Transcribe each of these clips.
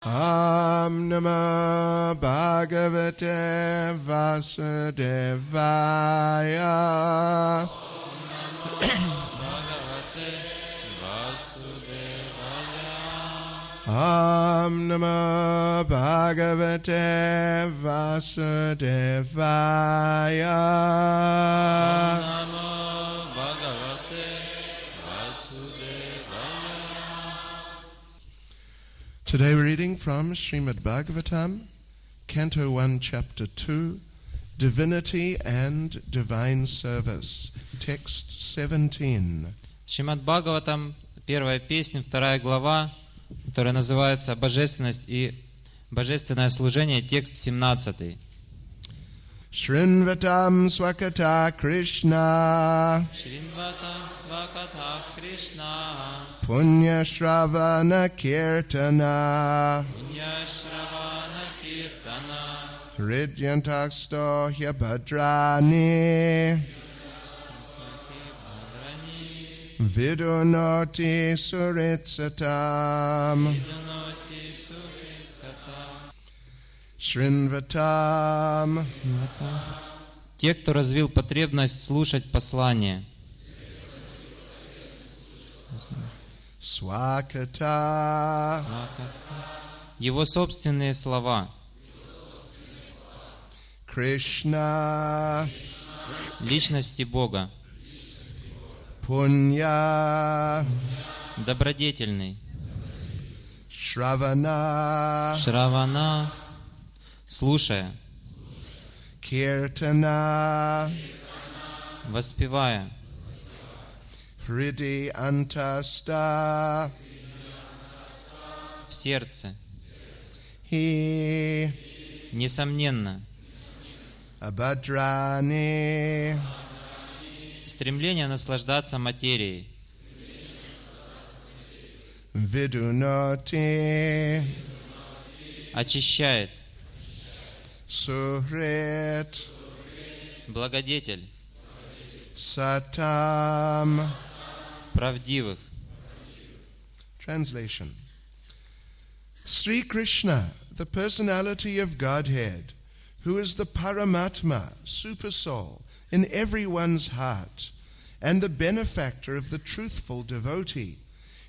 Om Namo Bhagavate Vasudevaya. Om Namo Bhagavate Vasudevaya. Today we're reading from Shrimad Bhagavatam, Canto 1, Chapter 2, Divinity and Divine Service, Text 17. Шримад Бхагаватам, первая песня, вторая глава, которая называется «Божественность и божественное служение», текст 17. Shrinvatam swakata Krishna. Shrinvatam swakata Krishna. Punya Shravana Kirtana. Punya Shravana Kirtana. Hridyantaksto Hyabhadrani. Vidunoti Suritsatam. Shrinvatam. Те, кто развил потребность слушать послание. Swakata. Его собственные слова. Krishna. Личности Бога. Punya. Добродетельный. Shravana. Шравана. Слушая. Kirtana. Воспевая. Hridi antasta. В сердце. Hi. Несомненно. Abhadrani. Стремление наслаждаться материей. Vidunoti. Очищает. Suhrit. Благодетель. Satam. Правдивых. Translation. Sri Krishna, the personality of Godhead, who is the Paramatma, Supersoul, in everyone's heart, and the benefactor of the truthful devotee,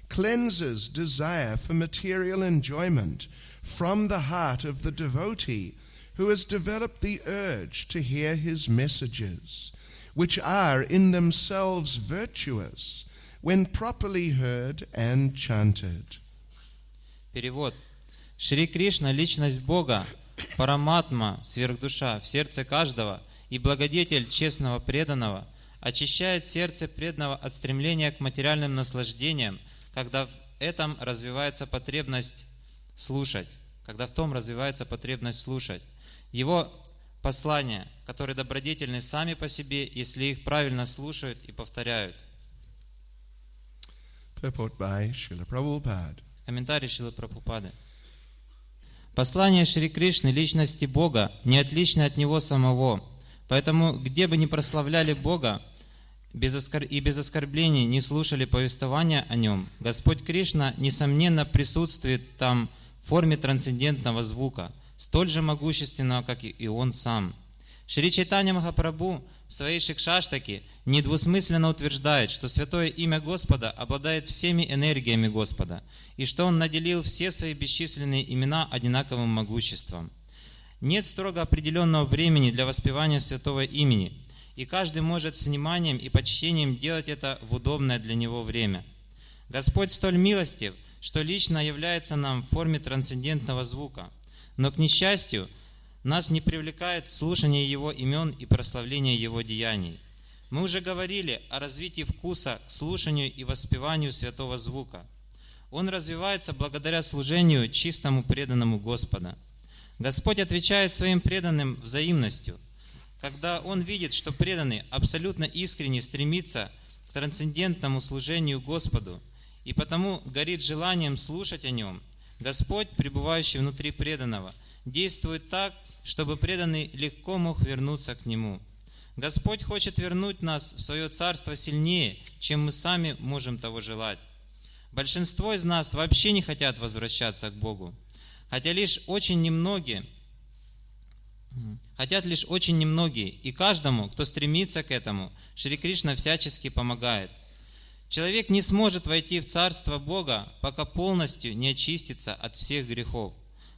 cleanses desire for material enjoyment from the heart of the devotee who has developed the urge to hear his messages, which are in themselves virtuous when properly heard and chanted. Перевод. Шри Кришна, личность Бога, Параматма, сверхдуша в сердце каждого и благодетель честного преданного, очищает сердце преданного от стремления к материальным наслаждениям, когда в этом развивается потребность слушать. Его послания, которые добродетельны сами по себе, если их правильно слушают и повторяют. Purport by Srila Prabhupada. Комментарий Шрилы Прабхупады. Послание Шри Кришны, личности Бога, не отлично от Него самого. Поэтому, где бы ни прославляли Бога и без оскорблений не слушали повествования о Нем, Господь Кришна, несомненно, присутствует там в форме трансцендентного звука, столь же могущественного, как и Он сам. Шри Чайтанья Махапрабху в своей Шикшаштаке недвусмысленно утверждает, что святое имя Господа обладает всеми энергиями Господа, и что Он наделил все свои бесчисленные имена одинаковым могуществом. Нет строго определенного времени для воспевания святого имени, и каждый может с вниманием и почтением делать это в удобное для него время. Господь столь милостив, что лично является нам в форме трансцендентного звука, но, к несчастью, нас не привлекает слушание Его имен и прославление Его деяний. Мы уже говорили о развитии вкуса к слушанию и воспеванию святого звука. Он развивается благодаря служению чистому преданному Господа. Господь отвечает своим преданным взаимностью. Когда Он видит, что преданный абсолютно искренне стремится к трансцендентному служению Господу и потому горит желанием слушать о Нем, Господь, пребывающий внутри преданного, действует так, чтобы преданный легко мог вернуться к Нему. Господь хочет вернуть нас в свое царство сильнее, чем мы сами можем того желать. Большинство из нас вообще не хотят возвращаться к Богу. хотят лишь очень немногие, и каждому, кто стремится к этому, Шри Кришна всячески помогает. Человек не сможет войти в Царство Бога, пока полностью не очистится от всех грехов.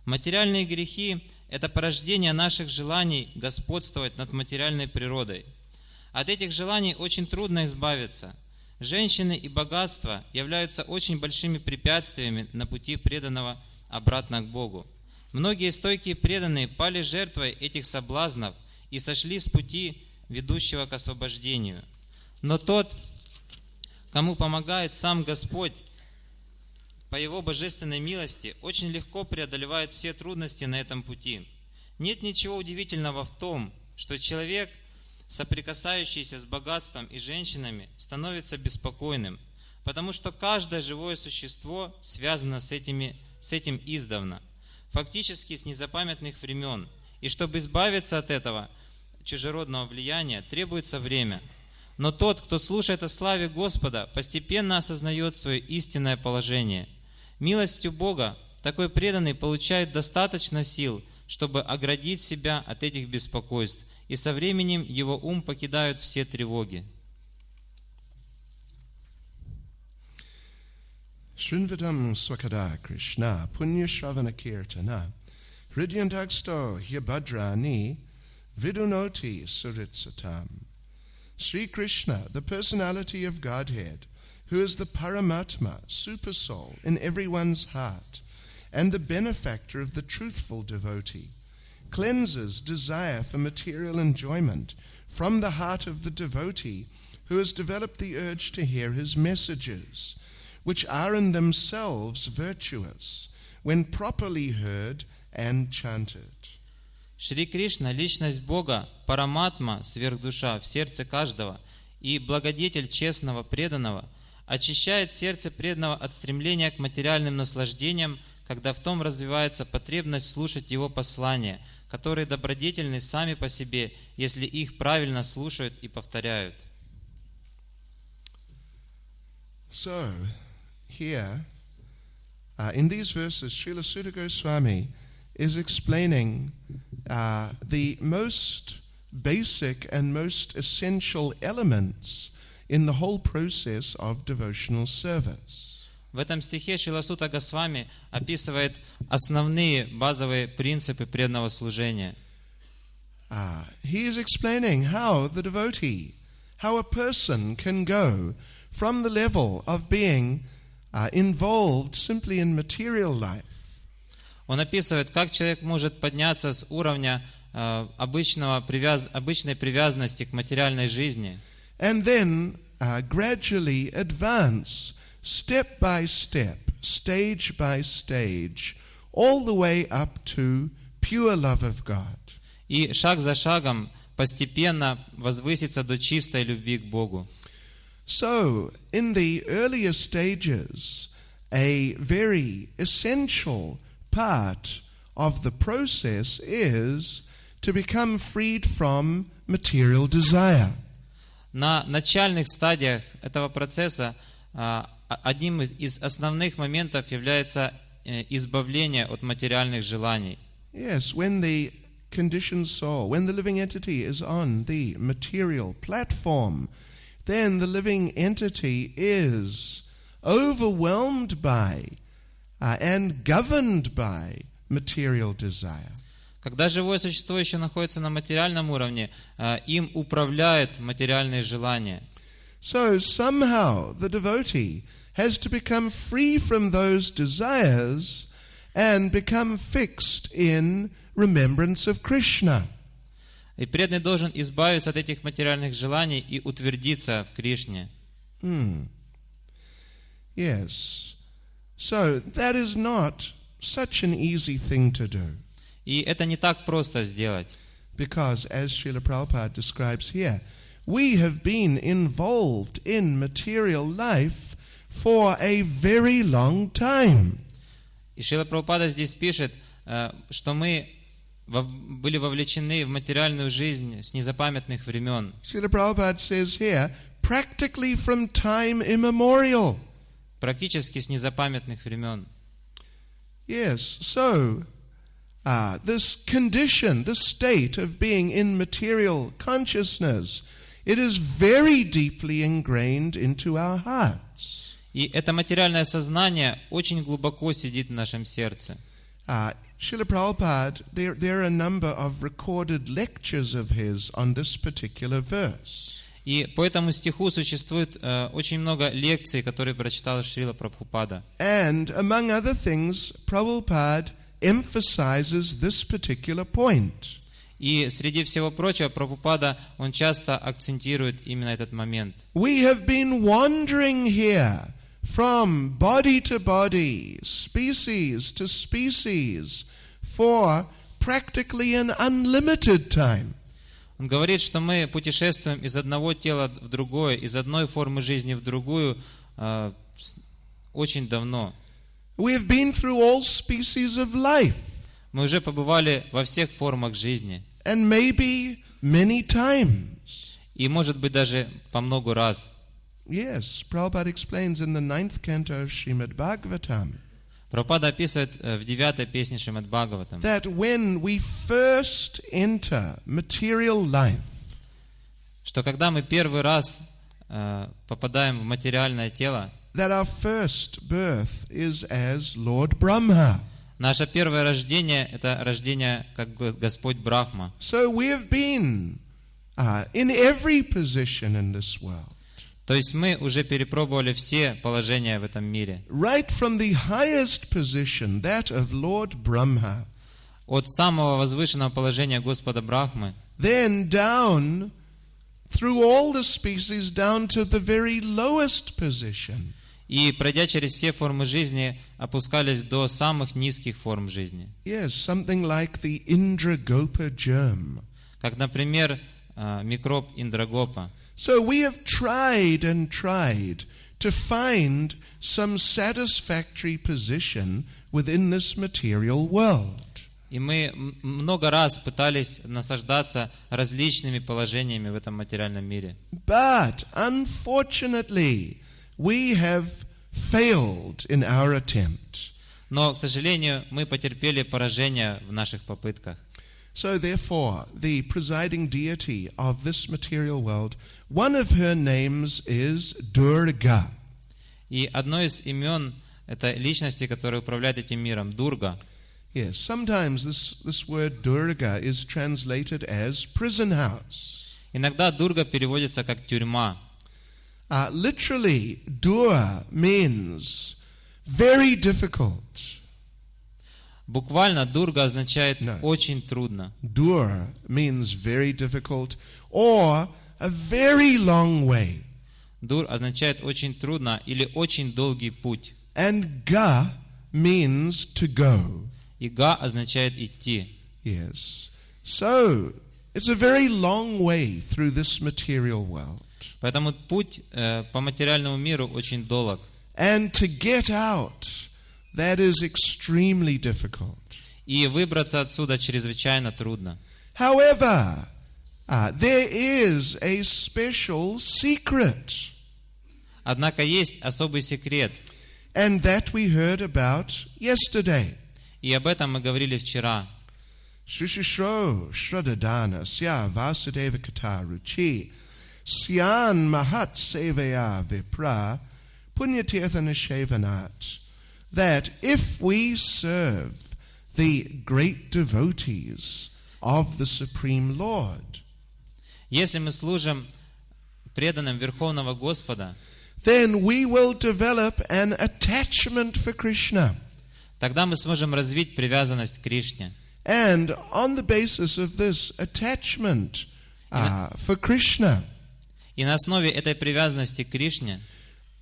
Материальные грехи – это порождение наших желаний господствовать над материальной природой. От этих желаний очень трудно избавиться. Женщины и богатство являются очень большими препятствиями на пути преданного обратно к Богу. Многие стойкие преданные пали жертвой этих соблазнов и сошли с пути, ведущего к освобождению. Но тот, кому помогает сам Господь, по Его божественной милости, очень легко преодолевает все трудности на этом пути. Нет ничего удивительного в том, что человек, соприкасающийся с богатством и женщинами, становится беспокойным, потому что каждое живое существо связано с этим издавна, фактически с незапамятных времен. И чтобы избавиться от этого чужеродного влияния, требуется время. Но тот, кто слушает о славе Господа, постепенно осознает свое истинное положение. Милостью Бога такой преданный получает достаточно сил, чтобы оградить себя от этих беспокойств, и со временем его ум покидают все тревоги. Shrinvadam swakada Krishna punya shravana kirtana hridyantagsto hyabhadrani vidunoti suritsatam. Sri Krishna, the personality of Godhead, who is the Paramatma, super soul in everyone's heart, and the benefactor of the truthful devotee, cleanses desire for material enjoyment from the heart of the devotee who has developed the urge to hear his messages, which are in themselves virtuous, when properly heard and chanted. Шри Кришна – личность Бога, Параматма, сверхдуша в сердце каждого и благодетель честного преданного, очищает сердце преданного от стремления к материальным наслаждениям, когда в том развивается потребность слушать Его послания, которые добродетельны сами по себе, если их правильно слушают и повторяют. So, here, in these verses, Srila Sutta Goswami is explaining the most basic and most essential elements in the whole process of devotional service. В этом стихе Шрила Сутта Госвами описывает основные базовые принципы преданного служения. He is explaining how the devotee, how a person can go from the level of being involved simply in material life. Он описывает, как человек может подняться с уровня обычной привязанности к материальной жизни. And then gradually advance step by step, stage by stage, all the way up to pure love of God. И шаг за шагом постепенно возвыситься до чистой любви к Богу. So, in the earlier stages, a very essential part of the process is to become freed from material desire. На начальных стадиях этого процесса одним из основных моментов является избавление от материальных желаний. Yes, when the conditioned soul, when the living entity is on the material platform, then the living entity is overwhelmed by and governed by material desire. Когда живое существо еще находится на материальном уровне, им управляют материальные желания. So somehow the devotee has to become free from those desires and become fixed in remembrance of Krishna. И преданный должен избавиться от этих материальных желаний и утвердиться в Кришне. Yes. So that is not such an easy thing to do. И это не так просто сделать. Because, as Srila Prabhupada describes here, we have been involved in material life for a very long time. И Шрила Прабхупада здесь пишет, что мы были вовлечены в материальную жизнь с незапамятных времен. Srila Prabhupada says here, practically from time immemorial. Практически с незапамятных времен. Yes, so this condition, this state of being in material consciousness, it is very deeply ingrained into our hearts. И это материальное сознание очень глубоко сидит в нашем сердце. Srila Prabhupada, there are a number of recorded lectures of his on this particular verse. И по этому стиху существует очень много лекций, которые прочитал Шрила Прабхупада. And among other things, Prabhupada emphasizes this particular point. И среди всего прочего, Прабхупада, он часто акцентирует именно этот момент. We have been wandering here from body to body, species to species, for practically an unlimited time. Он говорит, что мы путешествуем из одного тела в другое, из одной формы жизни в другую очень давно. We have been through all species of life. Мы уже побывали во всех формах жизни. And maybe many times. И, может быть, даже по много раз. Yes, Prabhupada explains in the 9th canto of Shrimad Bhagavatam. Прабхупада описывает в 9-й песне Шримад Бхагаватам, That when we first enter material life, что когда мы первый раз попадаем в материальное тело, that our first birth is as Lord Brahma. наше первое рождение — это рождение как Господь Брахма. So we have been in every position in this world. То есть мы уже перепробовали все положения в этом мире. Right from the highest position, that of Lord Brahma, От самого возвышенного положения Господа Брахмы, then down through all the species down to the very lowest position. и, пройдя через все формы жизни, опускались до самых низких форм жизни. Yes, something like the Indragopa germ. Как, например, микроб Индрагопа. So we have tried and tried to find some satisfactory position within this material world. И мы много раз пытались наслаждаться различными положениями в этом материальном мире. But unfortunately, we have failed in our attempt. Но, к сожалению, мы потерпели поражение в наших попытках. So therefore, the presiding deity of this material world, one of her names is Durga. И одно из имен этой личности, которая управляет этим миром, Дурга. Yes, sometimes this word Durga is translated as prison house. Иногда Дурга переводится как тюрьма. Literally, Dur means very difficult. Буквально Дурга означает очень трудно. Dur means very difficult or a very long way. Дур означает очень трудно или очень долгий путь. And Ga means to go. И Га означает идти. Yes. So, it's a very long way through this material world. Поэтому путь по материальному миру очень долг. And to get out, that is extremely difficult. И выбраться отсюда чрезвычайно трудно. However, there is a special secret. Однако есть особый секрет. And that we heard about yesterday. И об этом мы говорили вчера. Shishishro Shradadana Sya Vasudeva Kataruchi Syan Mahat Sevaya Vipra Punyatirthana Shevanat. That if we serve the great devotees of the Supreme Lord, Если мы служим преданным Верховного Господа, then we will develop an attachment for Krishna. тогда мы сможем развить привязанность к Кришне. And on the basis of this attachment for Krishna, И на основе этой привязанности к Кришне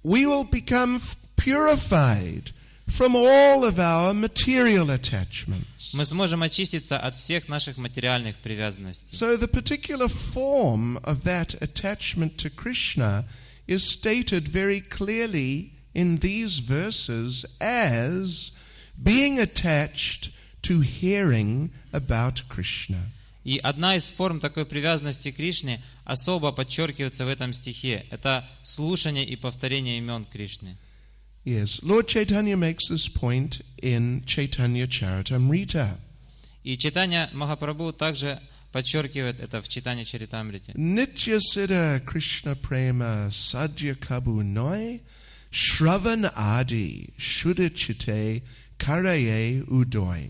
we will become purified from all of our material attachments. мы сможем очиститься от всех наших материальных привязанностей. So the particular form of that attachment to Krishna is stated very clearly in these verses as being attached to hearing about Krishna. И одна из форм такой привязанности к Кришне особо подчеркивается в этом стихе. Это слушание и повторение имен Кришны. Yes, Lord Chaitanya makes this point in Chaitanya Charitamrita. И Чайтанья Махапрабху также подчеркивает это в Чайтанья Чаритамрите. Nitya Siddha Krishna Prema Sadhya Kabu Noi Shravan Adi Shuddhachite Karaye Udoy.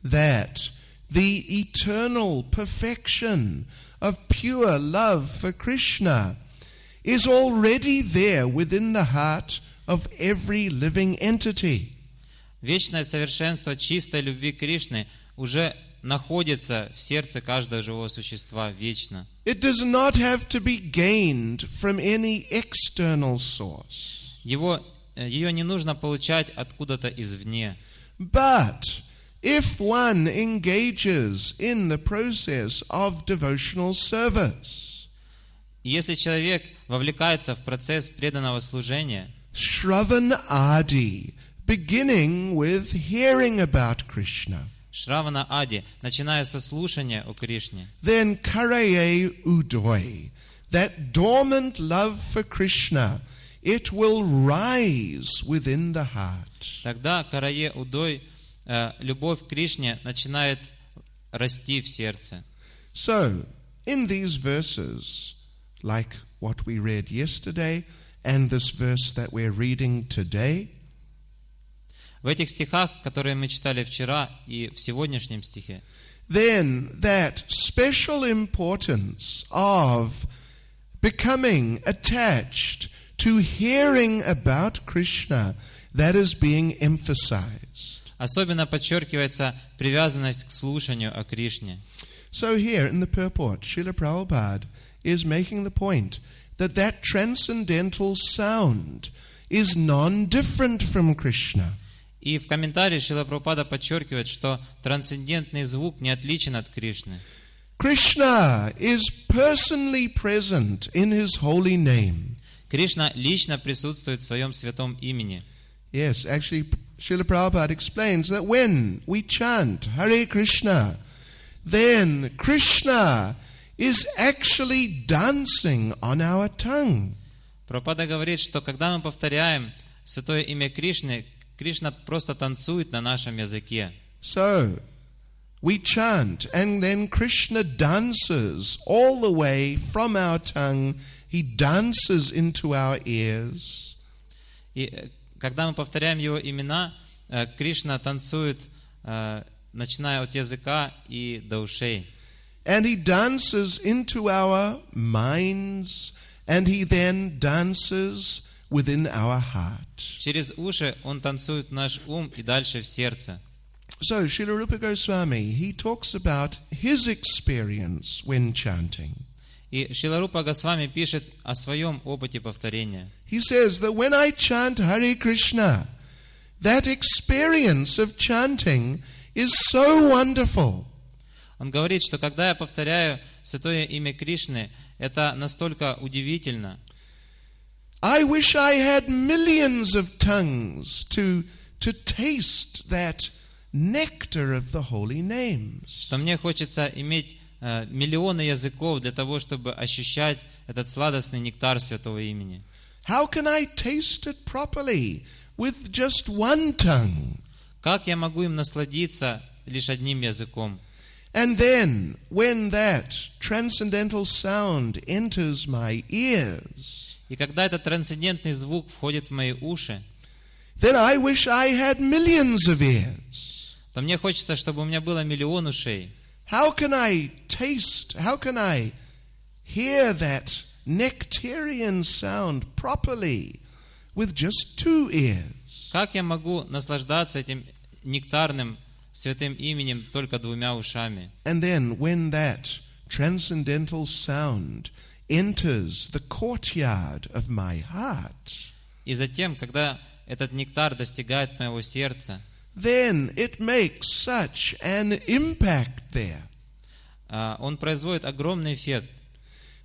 That the eternal perfection of pure love for Krishna is already there within the heart of every living entity. Вечное совершенство чистой любви Кришны уже находится в сердце каждого живого существа вечно. It does not have to be gained from any external source. Ее не нужно получать откуда-то извне. But if one engages in the process of devotional service, Если человек вовлекается в процесс преданного служения, Shravan Adi, beginning with hearing about Krishna, Шравана Ади, начиная со слушания о Кришне, then Karaye Udoy, that dormant love for Krishna, it will rise within the heart. тогда Карае Удой, любовь к Кришне начинает расти в сердце. So, in these verses, like what we read yesterday and this verse that we're reading today, В этих стихах, которые мы читали вчера и в сегодняшнем стихе, then that special importance of becoming attached to hearing about Krishna, that is being emphasized. особенно подчеркивается привязанность к слушанию о Кришне. So here in the purport, Srila Prabhupada is making the point that that transcendental sound is non-different from Krishna. И в комментарии Шрила Прабхупада подчеркивает, что трансцендентный звук не отличен от Кришны. Krishna is personally present in his holy name. Кришна лично присутствует в своем святом имени. Yes, actually, Srila Prabhupada explains that when we chant Hare Krishna, then Krishna is actually dancing on our tongue. Прабхупада говорит, что когда мы повторяем святое имя Кришны, Кришна просто танцует на нашем языке. So, we chant, and then Krishna dances all the way from our tongue. He dances into our ears. И когда мы повторяем Его имена, Кришна танцует, начиная от языка и до ушей. And he dances into our minds, and he then dances within our heart. Через уши Он танцует в наш ум и дальше в сердце. So, Srila Rupa Goswami, he talks about his experience when chanting. И Шрила Рупа Госвами пишет о своем опыте повторения. He says that when I chant Hare Krishna, that experience of chanting is so wonderful. Он говорит, что когда я повторяю святое имя Кришны, это настолько удивительно. I wish I had millions of tongues to taste that nectar of the holy names. Что мне хочется иметь миллионы языков для того, чтобы ощущать этот сладостный нектар святого имени. How can I taste it properly with just one tongue? Как я могу им насладиться лишь одним языком? And then, when that transcendental sound enters my ears, И когда этот трансцендентный звук входит в мои уши, then I wish I had millions of ears. то мне хочется, чтобы у меня было миллион ушей. How can I hear that nectarian sound properly with just two ears? Как я могу наслаждаться этим нектарным святым именем только двумя ушами? And then when that transcendental sound enters the courtyard of my heart, И затем, когда этот нектар достигает моего сердца, then it makes such an impact there он производит огромный эффект,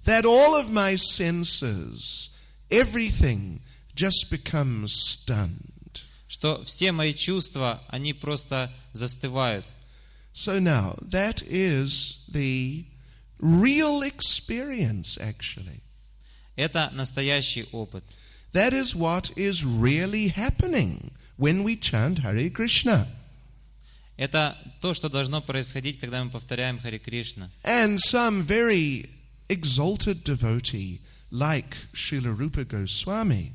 that all of my senses, everything just becomes stunned. что все мои чувства, они просто застывают. So now, that is the real experience, actually. Это настоящий опыт. That is what is really happening when we chant Hare Krishna. Это то, что должно происходить, когда мы повторяем Харе Кришна. And some very exalted devotee, like Srila Rupa Goswami,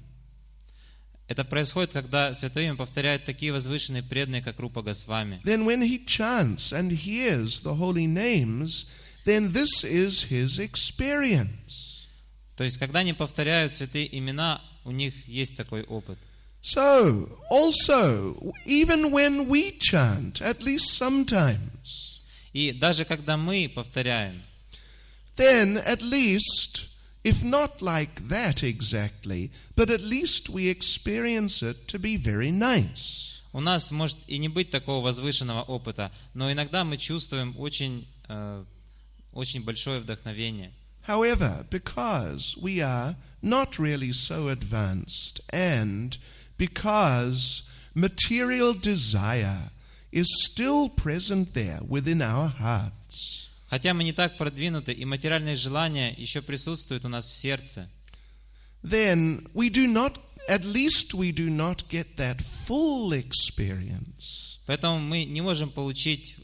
Это происходит, когда Святое Имя повторяют такие возвышенные преданные, как Рупа Госвами. then when he chants and hears the holy names, then this is his experience. То есть, когда они повторяют святые имена, у них есть такой опыт. So, also, even when we chant, at least sometimes, И даже когда мы повторяем, then at least, if not like that exactly, but at least we experience it to be very nice. у нас может и не быть такого возвышенного опыта, но иногда мы чувствуем очень большое вдохновение. However, because we are not really so advanced and because material desire is still present there within our hearts, Хотя мы не так продвинуты, и материальные желания еще присутствуют у нас в сердце, then at least we do not get that full experience. поэтому мы не можем получить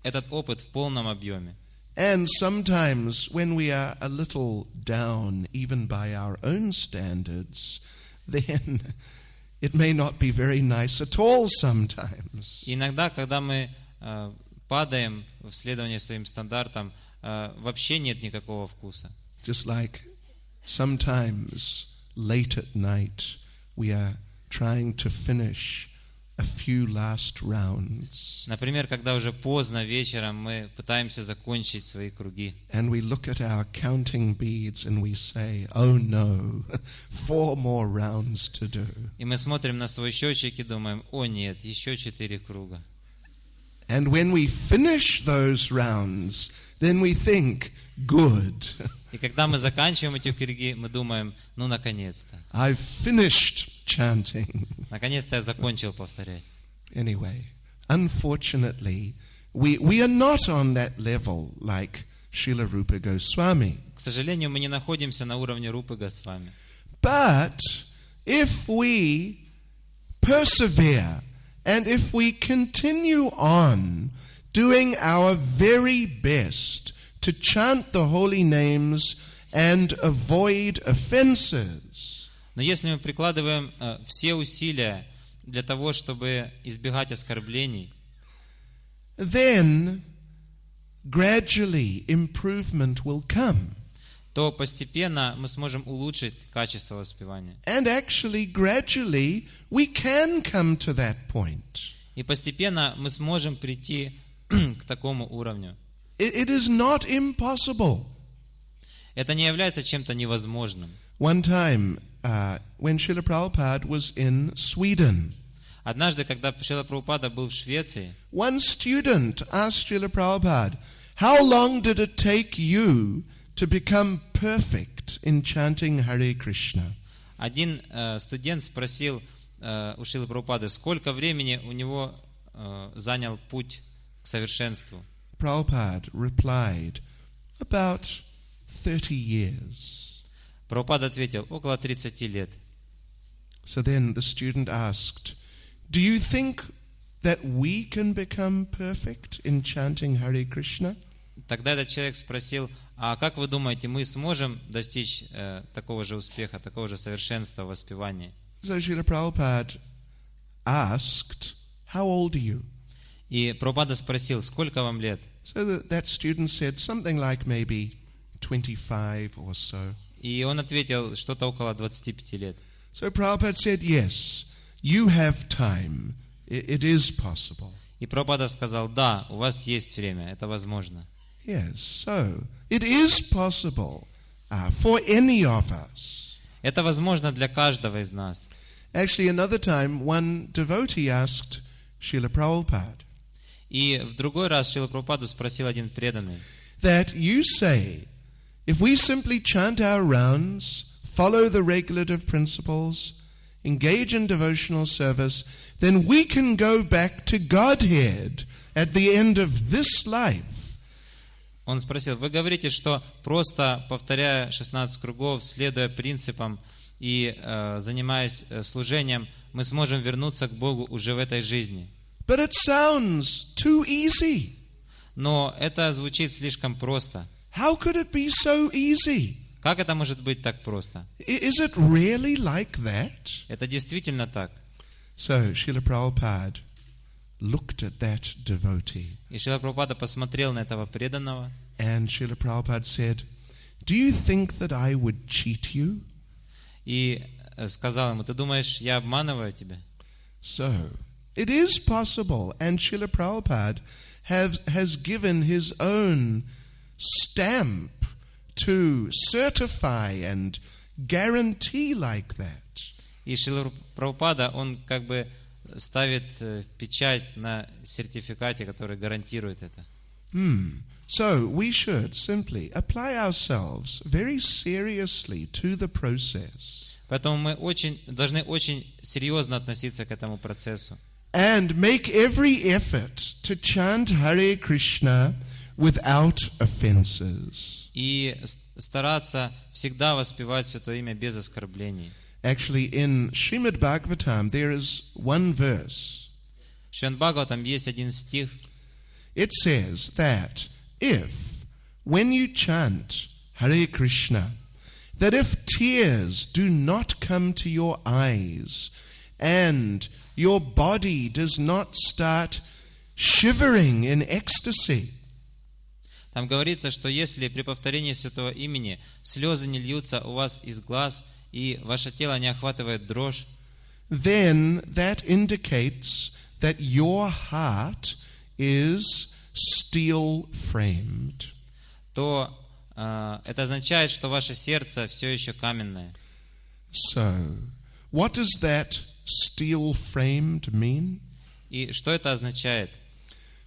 этот опыт в полном объеме. And sometimes when we are a little down, even by our own standards, then it may not be very nice at all sometimes. Иногда, когда мы падаем в следовании своим стандартам, вообще нет никакого вкуса. Just like sometimes late at night we are trying to finish a few last rounds. Например, когда уже поздно вечером мы пытаемся закончить свои круги. And we look at our counting beads and we say, oh no, 4 more rounds to do. И мы смотрим на свой счетчик и думаем, о нет, еще 4 круга. And when we finish those rounds, then we think, good. И когда мы заканчиваем эти круги, мы думаем, ну наконец-то. I've finished chanting. Наконец-то я закончил повторять. Anyway, unfortunately, we are not on that level like Srila Rupa Goswami. К сожалению, мы не находимся на уровне Рупы Госвами. But if we persevere and if we continue on doing our very best to chant the holy names and avoid offenses, Но если мы прикладываем все усилия для того, чтобы избегать оскорблений, then gradually improvement will come. то постепенно мы сможем улучшить качество воспевания. And actually, gradually, we can come to that point. И постепенно мы сможем прийти к такому уровню. It is not impossible. Это не является чем-то невозможным. One time, when Srila Prabhupada was in Sweden, Однажды, когда Шрила Прабхупада был в Швеции, one student asked Srila Prabhupada, how long did it take you to become perfect in chanting Hare Krishna? один студент спросил у Шрилы Прабхупады, сколько времени у него занял путь к совершенству. Prabhupada replied, about 30 years. Прабхупада ответил, около 30 лет. So then the student asked, do you think that we can become perfect in chanting Hare Krishna? Тогда этот человек спросил, а как вы думаете, мы сможем достичь такого же успеха, такого же совершенства в воспевании? So Srila Prabhupada asked, how old are you? И Прабхупада спросил, сколько вам лет? So that student said something like maybe 25 or so. И он ответил, что-то около 25 лет. So Prabhupada said, yes, you have time. It is possible. И Прабхупада сказал, да, у вас есть время, это возможно. Yes, so it is possible for any of us. Это возможно для каждого из нас. Actually, another time, one devotee asked Srila Prabhupada И в другой раз Шрила Прабхупаду спросил один преданный, that you say, if we simply chant our rounds, follow the regulative principles, engage in devotional service, then we can go back to Godhead at the end of this life. Он спросил, вы говорите, что просто повторяя 16 кругов, следуя принципам и занимаясь служением, мы сможем вернуться к Богу уже в этой жизни. But it sounds too easy. Но это звучит слишком просто. How could it be so easy? Как это может быть так просто? Is it really like that? Это действительно так. So, Srila Prabhupada looked at that devotee. И Шрила Прабхупада посмотрел на этого преданного. And Srila Prabhupada said, "Do you think that I would cheat you?" И сказал ему: ты думаешь, я обманываю тебя? So, it is possible, and Srila Prabhupada has given his own stamp to certify and guarantee like that. И Шрила Прабхупада, он как бы ставит печать на сертификате, который гарантирует это. So we should simply apply ourselves very seriously to the process. Поэтому мы должны очень серьезно относиться к этому процессу. And make every effort to chant Hare Krishna without offenses. И стараться всегда воспевать Святое Имя без оскорблений. Actually, in Shrimad Bhagavatam, there is one verse. В Шримад Бхагаватам есть один стих. It says that if, when you chant Hare Krishna, that if tears do not come to your eyes and your body does not start shivering in ecstasy. Там говорится, что если при повторении Святого Имени слезы не льются у вас из глаз и ваше тело не охватывает дрожь, then that indicates that your heart is steel-framed. то это означает, что ваше сердце все еще каменное. So, what does that steel-framed mean? И что это означает?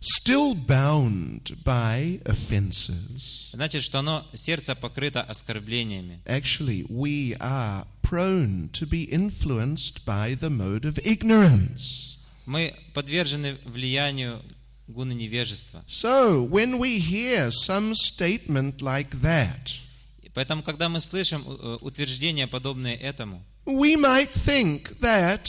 Still bound by offenses. Значит, что сердце покрыто оскорблениями. Actually, we are prone to be influenced by the mode of ignorance. Мы подвержены влиянию гуны невежества. So, when we hear some statement like that, Поэтому, когда мы слышим утверждения, подобные этому, we might think that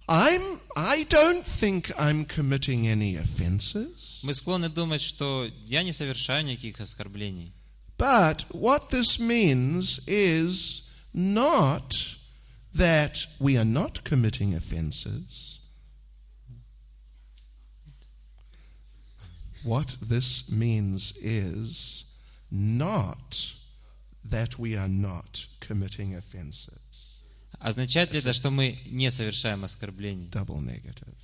I don't think I'm committing any offenses. мы склонны думать, что я не совершаю никаких оскорблений. But what this means is not that we are not committing offenses. What this means is not that we are not committing offenses. Означает ли это, что мы не совершаем оскорблений? Double negative.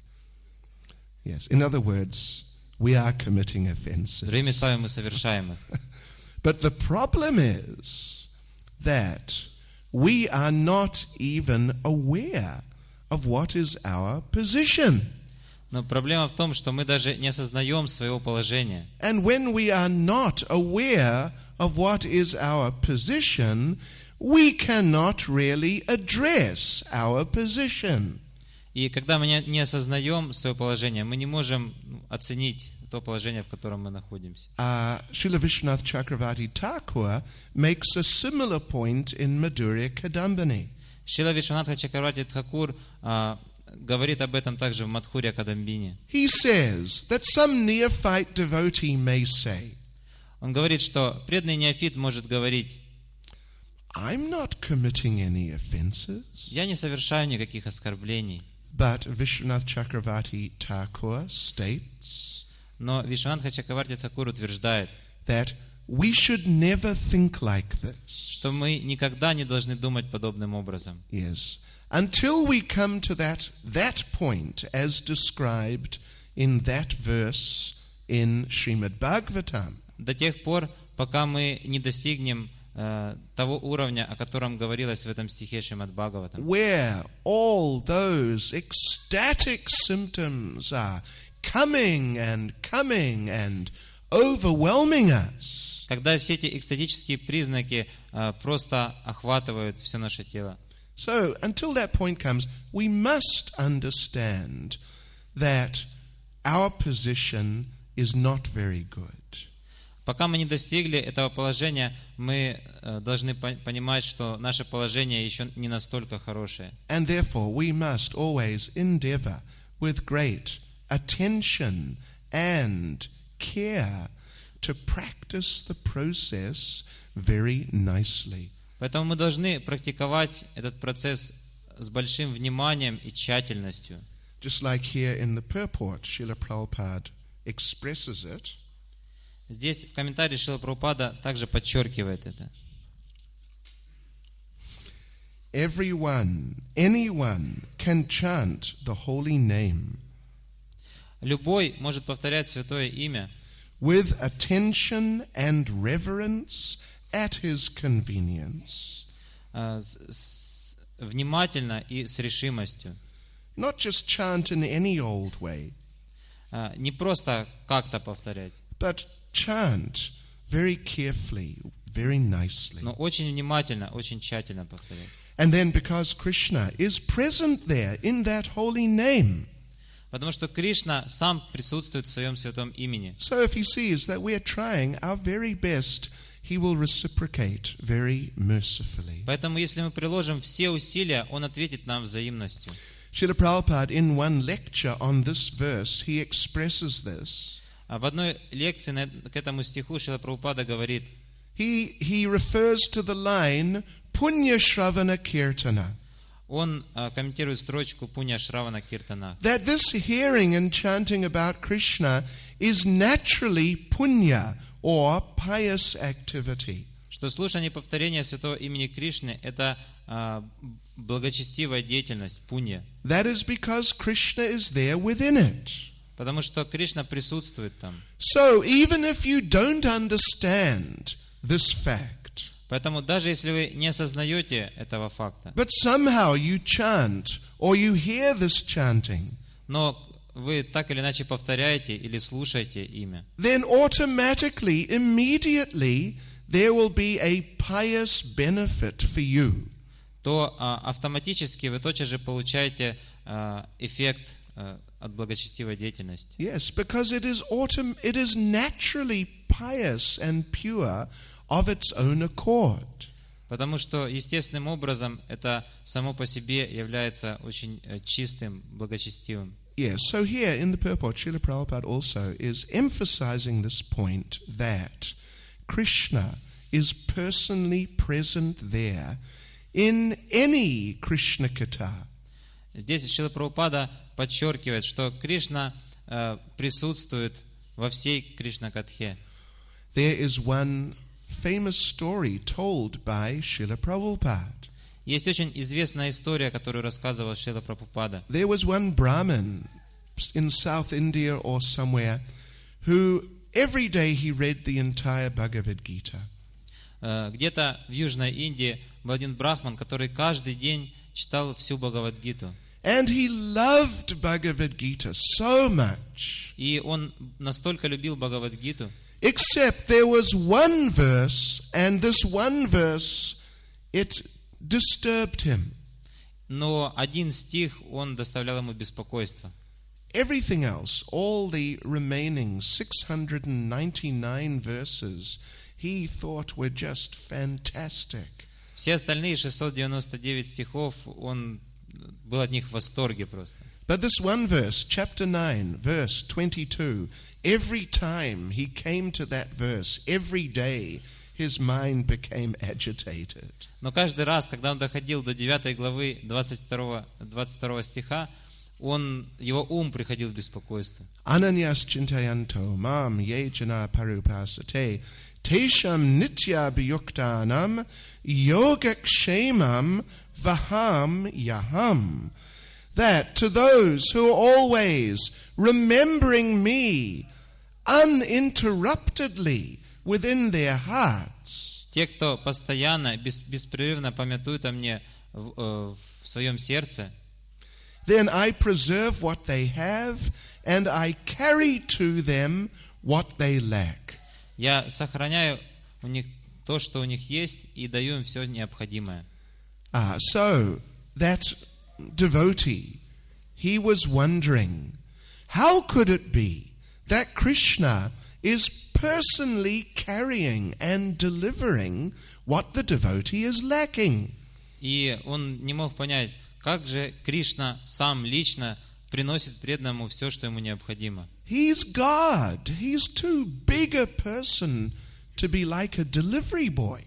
Yes. In other words, we are committing offenses. Другими словами, мы совершаем их. But the problem is that we are not even aware of what is our position. Но проблема в том, что мы даже не осознаем своего положения. And when we are not aware of what is our position, we cannot really address our position. И когда мы не осознаем свое положение, мы не можем оценить то положение, в котором мы находимся. Srila Vishwanath Chakravarti Thakur makes a similar point in Madhurya Kadambini. Шрила Вишванатха Чакраварти Тхакур говорит об этом также в Мадхурья Кадамбине. He says that some neophyte devotee may say, Он говорит, что преданный неофит может говорить: I'm not committing any offenses. я не совершаю никаких оскорблений. But Vishwanath Chakravarti Thakur states Но Вишванатха Чакраварти Тхакур утверждает, that we should never think like this. что мы никогда не должны думать подобным образом. Yes. Until we come to that point as described in that verse in Shrimad Bhagavatam. До тех пор, пока мы не достигнем того уровня, о котором говорилось в этом стихе Шримад Бхагаватам, Where all those ecstatic symptoms are coming and overwhelming us. когда все эти экстатические признаки просто охватывают все наше тело. So, until that point comes, we must understand that our position is not very good. Пока мы не достигли этого положения, мы должны понимать, что наше положение еще не настолько хорошее. And therefore we must always endeavor with great attention and care to practice the process very nicely. Поэтому мы должны практиковать этот процесс с большим вниманием и тщательностью. Just like here in the purport, Srila Prabhupada expresses it. Здесь в комментарии Шрила Прабхупада также подчеркивает это. Anyone can chant the holy name Любой может повторять святое имя with attention and reverence at his convenience. Внимательно и с решимостью. Not just chant in any old way, Не просто как-то повторять, but chant very carefully, very nicely. но очень внимательно, очень тщательно повторять. And then because Krishna is present there in that holy name, Потому что Кришна сам присутствует в своем святом имени. so if he sees that we are trying our very best, he will reciprocate very mercifully. Поэтому, если мы приложим все усилия, Он ответит нам взаимностью. Srila Prabhupada, in one lecture on this verse, he expresses this. В одной лекции к этому стиху Шрила Прабхупада говорит, He refers to the line Punya Shravana Kirtana. он комментирует строчку Пуня Шравана Киртана, That this hearing and chanting about Krishna is naturally punya or pious activity. что слушание и повторение святого имени Кришны – это благочестивая деятельность, пунья. That is because Krishna is there within it. Потому что Кришна присутствует там. So even if you don't understand this fact, Поэтому даже если вы не осознаете этого факта, but somehow you chant or you hear this chanting, но вы так или иначе повторяете или слушаете имя, then automatically, immediately, there will be a pious benefit for you. то автоматически вы тотчас же получаете эффект от благочестивой деятельности. Yes, because it is naturally pious and pure of its own accord. Потому что естественным образом это само по себе является очень чистым, благочестивым. Yes, so here in the purport, Srila Prabhupada also is emphasizing this point that Krishna is personally present there in any Krishna Katha. Здесь Шрила Прабхупада подчеркивает, что Кришна присутствует во всей Кришна-катхе. There is one famous story told by Srila Prabhupada. Есть очень известная история, которую рассказывал Шрила Прабхупада. There was one Brahmin in South India or somewhere who every day he read the entire Bhagavad Gita. Где-то в Южной Индии был один брахман, который каждый день читал всю Бхагавад-гиту. And he loved Bhagavad Gita so much. И он настолько любил Бхагавад-гиту, Except there was one verse, and this one verse, it disturbed him. но один стих, он доставлял ему беспокойство. Everything else, all the remaining 699 verses, he thought were just fantastic. Все остальные 699 стихов, он был от них в восторге просто. But this one verse, chapter 9, verse 22, every time he came to that verse, every day, his mind became agitated. Но каждый раз, когда он доходил до 9 главы 22 стиха, его ум приходил в беспокойство. Ananyas chintayanto mam ye jana parupasate tesham nitya biyuktanam yogakshemam vaham yaham. That to those who are always remembering me uninterruptedly within their hearts. Те, кто постоянно, беспрерывно памятуют о мне в своем сердце, Then I preserve what they have, and I carry to them what they lack. я сохраняю у них то, что у них есть, и даю им все необходимое. So that devotee, he was wondering, how could it be that Krishna is personally carrying and delivering what the devotee is lacking. И он не мог понять, как же Кришна сам лично приносит преданному все, что ему необходимо. He's God. He's too big a person to be like a delivery boy.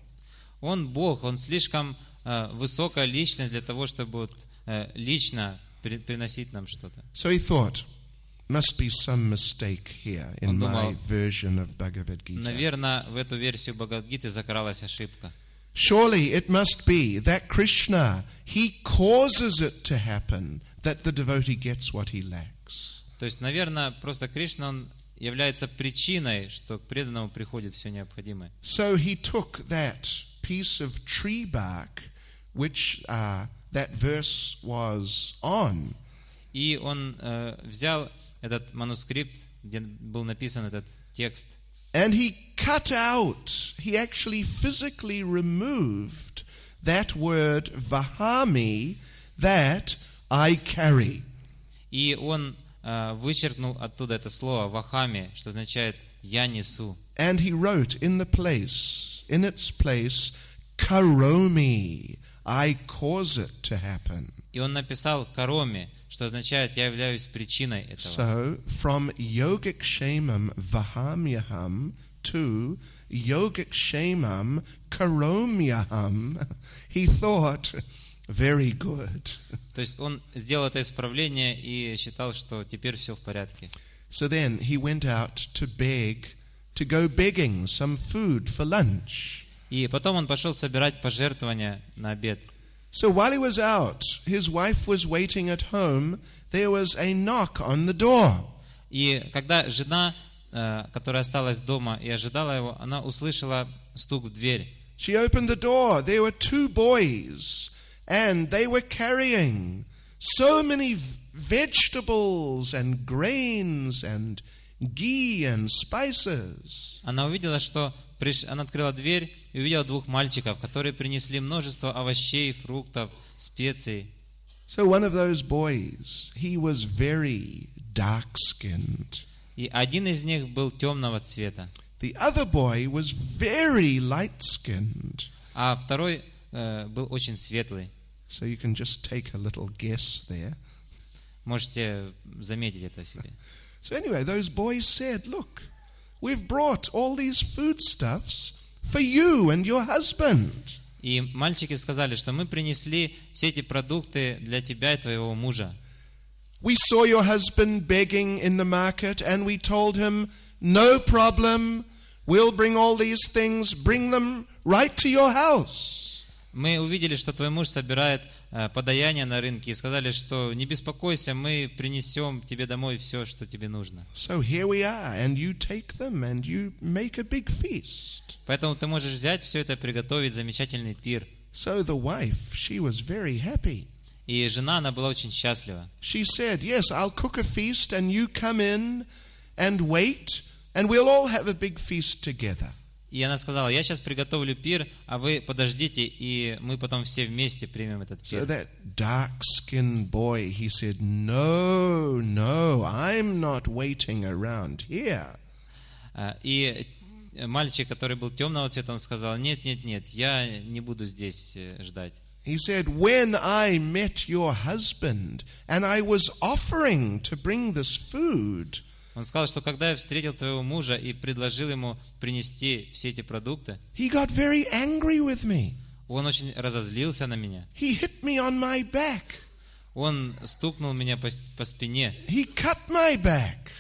Он Бог, он слишком высокая личность для того, чтобы лично приносить нам что-то. So he thought, must be some mistake here in my version of Bhagavad Gita. Наверное, в эту версию Бхагавад-гиты закралась ошибка. Surely it must be that Krishna, he causes it to happen, that the devotee gets what he lacks. То есть, наверное, просто Кришна, он является причиной, что к преданному приходит все необходимое. So he took that piece of tree bark, which that verse was on. И он взял этот манускрипт, где был написан этот текст. And he cut out, he actually physically removed that word vahami, that I carry. И он вычеркнул оттуда это слово вахами, что означает «я несу». And he wrote in its place, karomi, I cause it to happen. И он написал «кароми», что означает «я являюсь причиной этого». So, from yogikshemam vahamyaham to yogikshemam karomyaham, he thought, very good. То есть он сделал это исправление и считал, что теперь все в порядке. So then he went out to go begging some food for lunch. И потом он пошел собирать пожертвования на обед. So while he was out, his wife was waiting at home. There was a knock on the door. И когда жена, которая осталась дома и ожидала его, она услышала стук в дверь. She opened the door. There were two boys, and they were carrying so many vegetables and grains and ghee and spices. Она увидела, что она открыла дверь и увидела двух мальчиков, которые принесли множество овощей, фруктов, специй. So one of those boys, he was very dark-skinned. И один из них был темного цвета, The other boy was very light-skinned. а второй был очень светлый. So you can just take a little guess there. Можете заметить это себе. So anyway, those boys said, look, we've brought all these foodstuffs for you and your husband. И мальчики сказали, что мы принесли все эти продукты для тебя и твоего мужа. We saw your husband begging in the market and we told him, no problem, we'll bring all these things, bring them right to your house. Мы увидели, что твой муж собирает подаяние на рынке и сказали, что не беспокойся, мы принесем тебе домой все, что тебе нужно. So here we are, and you take them and you make a big feast. Поэтому ты можешь взять все это и приготовить замечательный пир. So the wife, she was very happy. И жена, она была очень счастлива. She said, yes, I'll cook a feast and you come in and wait and we'll all have a big feast together. И она сказала, я сейчас приготовлю пир, а вы подождите, и мы потом все вместе примем этот пир. So that dark-skinned boy, he said, no, I'm not waiting around here. И мальчик, который был темного цвета, он сказал, нет, я не буду здесь ждать. He said, when I met your husband and I was offering to bring this food, он сказал, что когда я встретил твоего мужа и предложил ему принести все эти продукты, he got very angry with me. он очень разозлился на меня. He hit me on my back. Он стукнул меня по спине He cut my back.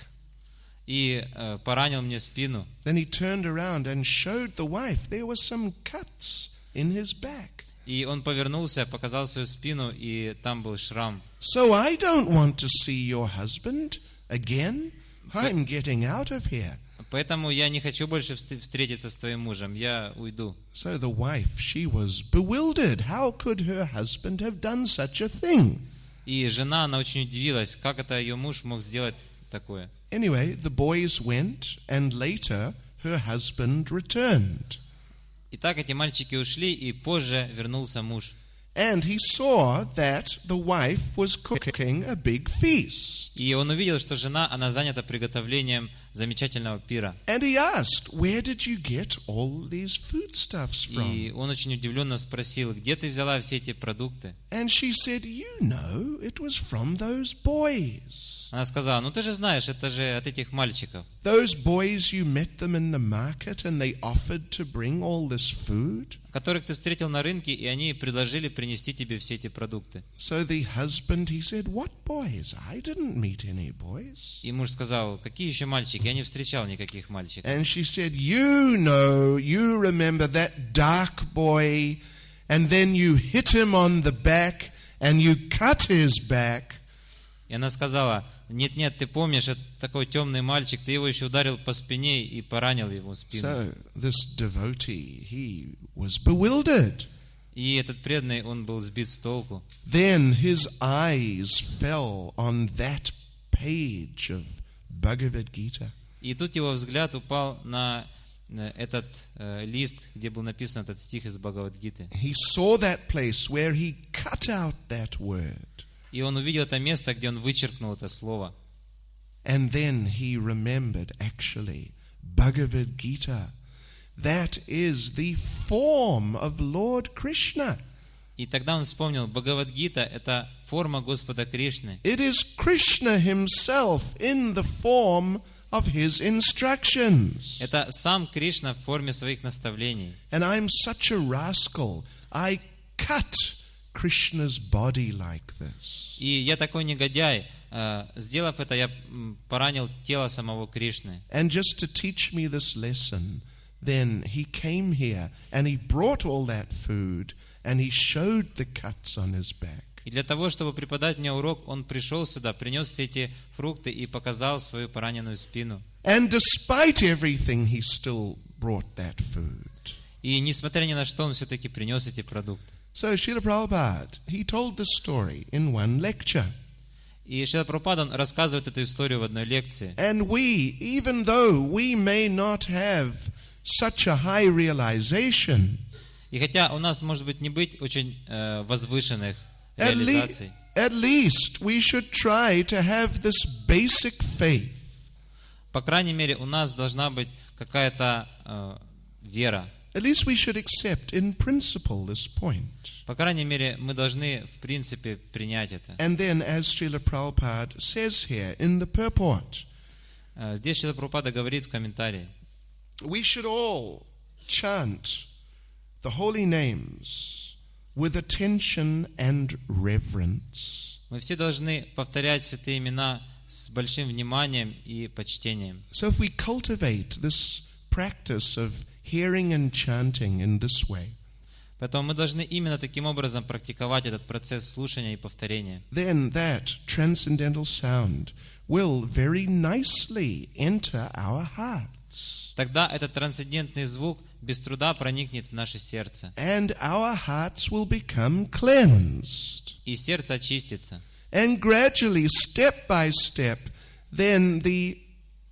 и поранил мне спину. Then he turned around and showed the wife there were some cuts in his back. И он повернулся, показал свою спину, и там был шрам. So I don't want to see your husband again. I'm getting out of here. Поэтому я не хочу больше встретиться с твоим мужем. Я уйду. So the wife, she was bewildered. How could her husband have done such a thing? И жена, она очень удивилась, как это ее муж мог сделать такое. Anyway, the boys went, and later her husband returned. Итак, эти мальчики ушли, и позже вернулся муж. And he saw that the wife was cooking a big feast. И он увидел, что жена, она занята приготовлением замечательного пира. And he asked, where did you get all these foodstuffs И from? он очень удивленно спросил, где ты взяла все эти продукты? And she said, it was from those boys. Она сказала, ну ты же знаешь, это же от этих мальчиков. Those boys, you met them in the market and they offered to bring all this food. Которых ты встретил на рынке, и они предложили принести тебе все эти продукты. So the husband, he said, what boys? I didn't meet any boys. И муж сказал, какие еще мальчики? Я не встречал никаких мальчиков. And she said, you remember that dark boy, and then you hit him on the back, and you cut his back. И она сказала, нет, ты помнишь, это такой темный мальчик, ты его еще ударил по спине и поранил его спину. So this devotee, he was bewildered. И этот преданный, он был сбит с толку. Then his eyes fell on that page of Bhagavad Gita. И тут его взгляд упал на этот лист, где был написан этот стих из Бхагавад-гиты. He saw that place where he cut out that word. И он увидел это место, где он вычеркнул это слово. And then he remembered, actually, Bhagavad Gita. That is the form of Lord Krishna. И тогда он вспомнил, Бхагавад-гита — это форма Господа Кришны. It is Krishna himself in the form of his instructions. Это сам Кришна в форме своих наставлений. And I'm such a rascal. I cut Krishna's body like this. И я такой негодяй. Сделав это, я поранил тело самого Кришны. And just to teach me this lesson, then he came here and he brought all that food and he showed the cuts on his back. И для того, чтобы преподать мне урок, он пришел сюда, принес все эти фрукты и показал свою пораненную спину. And despite everything, he still brought that food. И несмотря ни на что, он все-таки принес эти продукты. So Srila Prabhupada, he told this story in one lecture. И Шрила Прабхупада рассказывает эту историю в одной лекции. And we, even though we may not have such a high realization, И хотя у нас, может быть, не быть очень возвышенных реализаций, at least we should try to have this basic faith. по крайней мере, у нас должна быть какая-то вера. At least we should accept in principle this point. По крайней мере, мы должны, в принципе, принять это. And then, as Srila Prabhupada says here in the purport, Здесь Шрила Прабхупада говорит в комментарии, we should all chant the holy names with attention and reverence. мы все должны повторять святые имена с большим вниманием и почтением. So if we cultivate this practice of hearing and chanting in this way, Поэтому мы должны именно таким образом практиковать этот процесс слушания и повторения. then that transcendental sound will very nicely enter our hearts. Тогда этот трансцендентный звук без труда проникнет в наше сердце. And our hearts will become cleansed. И сердце очистится. And gradually, step by step, then the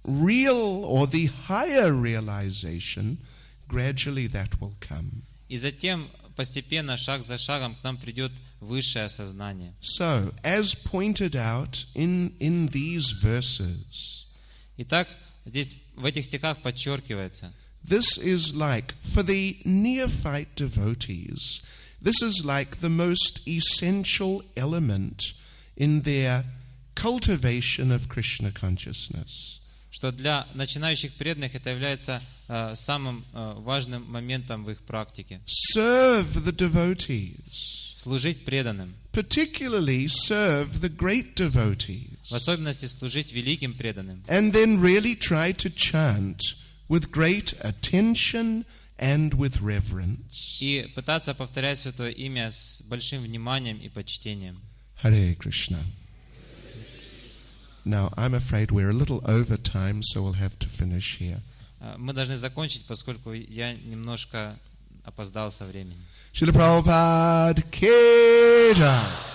real or the higher realization, gradually that will come. И затем постепенно, шаг за шагом, к нам придет высшее осознание. So, as pointed out in these verses, Итак, здесь в этих стихах подчеркивается, this is like, for the neophyte devotees, this is like the most essential element in their cultivation of Krishna consciousness. что для начинающих преданных это является самым важным моментом в их практике. Serve the devotees. Служить преданным. Particularly serve the great devotees. В особенности служить великим преданным. And then really try to chant with great attention and with reverence. И пытаться повторять Святое Имя с большим вниманием и почтением. Харе Кришна. Now, I'm afraid we're a little over time, so we'll have to finish here. Мы должны закончить, поскольку я немножко опоздал со временем. Srila Prabhupada Ki Jai.